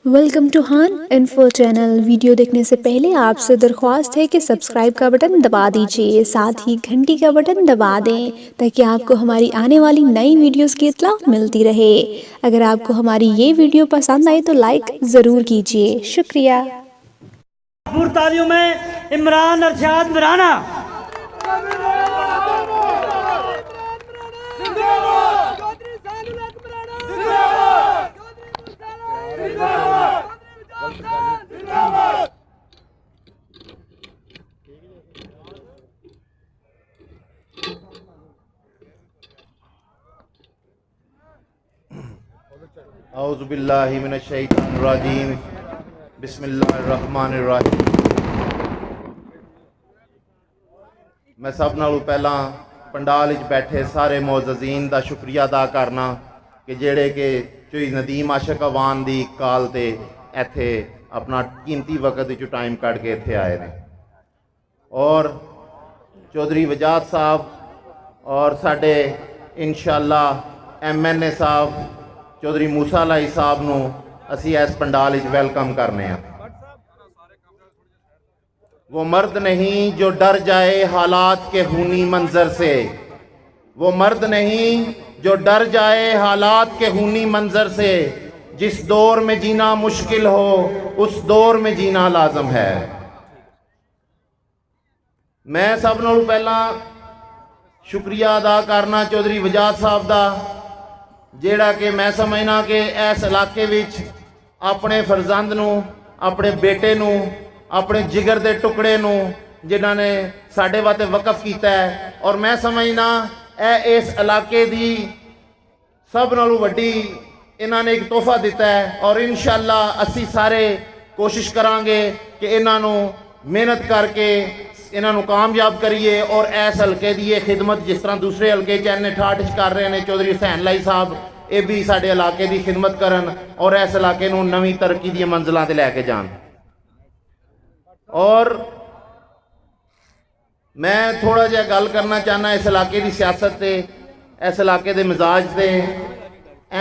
Welcome to हान info channel. Video देखने से पहले आपसे दरख्वास्त है कि सब्सक्राइब का बटन दबा दीजिए, साथ ही घंटी का बटन दबा दें ताकि आपको हमारी आने वाली नई वीडियोस की इत्तला मिलती रहे। अगर आपको हमारी ये वीडियो पसंद आए तो लाइक ज़रूर कीजिए। शुक्रिया। तालियों में इमरान अरशाद मिराना। औज़ु बिल्लाहि मिनश शैतानिर रजीम। बिस्मिल्लाहिर्रहमानिर रहीम। मैं सब नालों पहला पंडाल च बैठे सारे मोअज़्ज़ज़ीन का शुक्रिया अदा करना कि जेड़े कि चौधरी नदीम आशिक अवान की काल ते इत्थे अपना कीमती वक्त चो टाइम कढ़ के इत्थे आए ने, और चौधरी वजाद साहब और साडे इंशाअल्लाह MNA साहब चौधरी मूसा लाई साहब नूं असी इस पंडाल च वेलकम करने हैं। वो मर्द नहीं जो डर जाए हालात के खूनी मंजर से, वो मर्द नहीं जो डर जाए हालात के खूनी मंजर से, जिस दौर में जीना मुश्किल हो उस दौर में जीना लाजम है। मैं सब नालों पहला शुक्रिया अदा करना चौधरी वजाद साहब का, जेड़ा कि मैं समझना कि इस इलाके विच अपने फरजंद नूं, अपने बेटे नूं, अपने जिगर के टुकड़े नूं जिन्हां ने साडे वास्ते वकफ किया है, और मैं समझना इस इलाके की सब नालों वड्डी इन्हां ने एक तोहफा दिता है। और इंशाअल्लाह असी सारे कोशिश करांगे कि इन्हां नूं मेहनत करके इन्हां नूं कामयाब करिए, और इस हल्के की ये खिदमत जिस तरह दूसरे हल्के चैन 68 कर रहे हैं चौधरी हुसैन लाई साहब, ये भी साडे इलाके की खिदमत करन और इस इलाके नूं नवीं तरक्की दी मंजिलां ते लैके जान। और मैं थोड़ा जिहा गल करना चाहना इस इलाके की सियासत ते, इस इलाके के मिजाज से।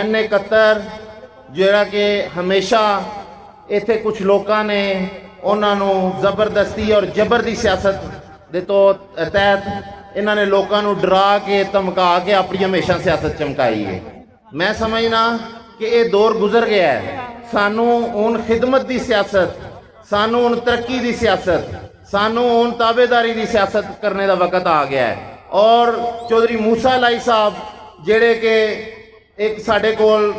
N71 जिहड़ा कि हमेशा इत्थे कुछ लोगों ने उन्होंने जबरदस्ती और जबर की सियासत के तो तहत इन्होंने लोगों को डरा के धमका के अपनी हमेशा सियासत चमकाई है। मैं समझना कि ये दौर गुजर गया है। सानू हुण खिदमत की सियासत, सानू हुण तरक्की की सियासत, सानू हुण ताबेदारी की सियासत करने का वक्त आ गया है। और चौधरी मूसा लाई साहब जेड़े कि एक साडे कोल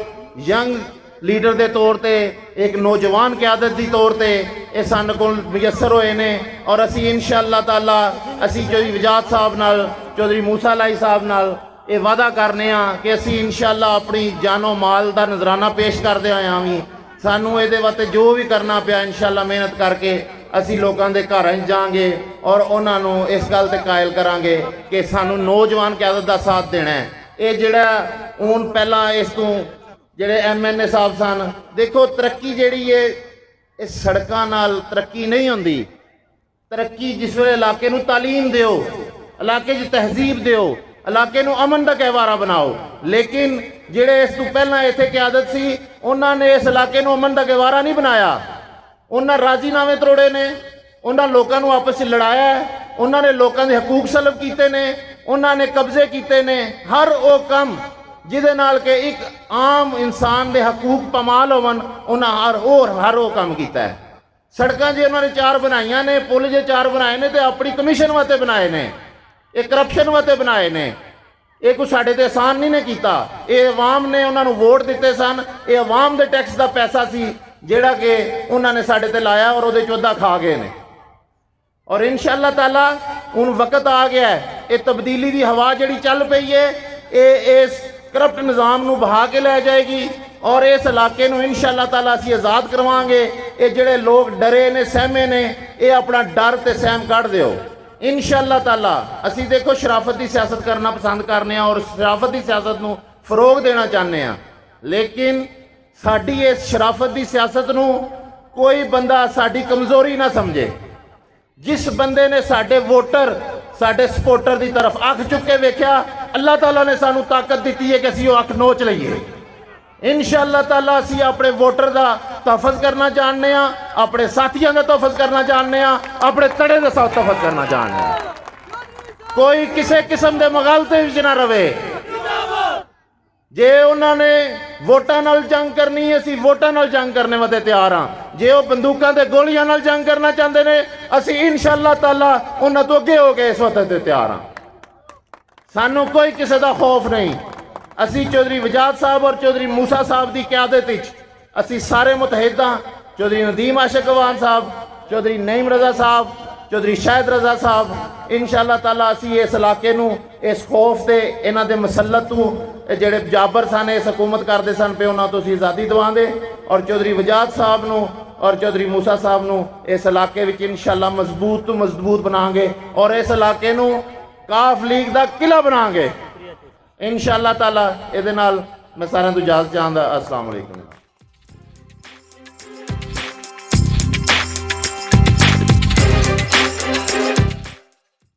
यंग लीडर के तौर पर, एक नौजवान क्यादत की तौर पर ये सानू कोल मुयसर होए ने, और असी इंशाअल्लाह ताला असी चौधरी वजाद साहब नाल, चौधरी मूसा लाई साहब नाल ये वादा करने कि असी इंशाअल्लाह अपनी जानो माल का नजराना पेश करते आया भी सानू ये वास्ते जो भी करना पिया इंशाअल्लाह मेहनत करके असी लोगों के घर जाएंगे और उन्होंने इस गल ते कायल करांगे कि सानू नौजवान क्यादत का साथ देना है। ये जिहड़ा हुण पहला इस तों जिहड़े MNA साहब सन, देखो तरक्की जिहड़ी है इस सड़कों नाल तरक्की नहीं होंदी। तरक्की जिस वे इलाके नूं तालीम दिओ, इलाके च तहजीब दिओ, इलाके नूं अमन का गहवारा बनाओ। लेकिन जिहड़े इस तों पहलां इत्थे क्यादत सी उन्होंने इस इलाके नूं अमन का गहवारा नहीं बनाया। उन्होंने राजीनामे तोड़े ने, उन्होंने लोगों को आपस में लड़ाया है, उन्होंने लोगों के हकूक सलब किए ने, उन्होंने कब्जे किए ने। हर वो काम जिहदे नाल के एक आम इंसान के हकूक पमाल होवन उन्हें हर वो काम किया है। सड़कां जे उन्होंने 4 बनाइया ने, पुल जे 4 बनाए ने, तो अपनी कमीशन वास्ते बनाए ने, ये करप्शन वास्ते बनाए ने। ये कुछ साढ़े ते आसान नहीं ने कीता। ये अवाम ने उन्होंने वोट दिते सन, ये अवाम के टैक्स का पैसा सी जिहड़ा कि उन्होंने साढ़े ते लाया और उहदे चों खा गए ने। और इंशाअल्लाह ताला हुण वक्त आ गया है, ये तब्दीली की हवा जिहड़ी चल पई है ये इस करप्ट निज़ाम नूं बहा के लै जाएगी, और इस इलाके नूं इंशाअल्लाह ताला असीं आज़ाद करवांगे। ये जिहड़े लोग डरे ने सहमे ने, ये अपना डर ते सहम कढ़ दिओ इंशाअल्लाह ताला। असीं देखो शराफत की सियासत करना पसंद करने और शराफत की सियासत नूं फरोग देना चाहते हैं, लेकिन साडी इस शराफत की सियासत नूं कोई बंदा साडी कमज़ोरी ना समझे। जिस बंदे ने साडे वोटर, साडे सपोर्टर की तरफ अख चुक के वेख्या, अल्लाह ताला ने सानू ताकत दी है कि असीं वो अख नोच लईए। इंशाअल्लाह ताला असी अपने वोटर का तहफ़्ज़ करना चाहते हैं, अपने साथियों का तहफ़्ज़ करना चाहते हैं, अपने तड़े का तहफ़्ज़ करना चाहते हैं। कोई किसी किस्म के मगालते विच ना रवे। जे उन्होंने वोटां नाल जंग करनी है, असी वोटां नाल जंग करने वास्ते तैयार हाँ। जे वो बंदूकों ते गोलियां नाल जंग करना चाहते हैं, असी इंशाअल्लाह ताला उन्हां तो अगे हो गए इस वक्त तैयार हाँ। सानू कोई किसी का खौफ नहीं। असी चौधरी वजाद साहब और चौधरी मूसा साहब की क्यादत असी सारे मुतहद हाँ। चौधरी नदीम आशिक अवान साहब, चौधरी नईम रजा साहब, चौधरी शाहिद रजा साहब, इंशाअल्लाह ताला असी इस इलाके नूं इस खौफ से इन्हां दे मसलत तों जिहड़े जाबर सन इस हुकूमत करते सन पे उन्हां तों असी आज़ादी दिवांगे और चौधरी वजाद साहब नूं और चौधरी मूसा साहब नूं इस इलाके विच इंशाअल्लाह मजबूत तो मजबूत बनांगे और इस इलाके नूं काफ लीग दा किला बनांगे इंशाअल्लाह ताला। इहदे नाल मैं सारिआं तों इजाज़त चाहंदा। अस्सलाम वालेकुम।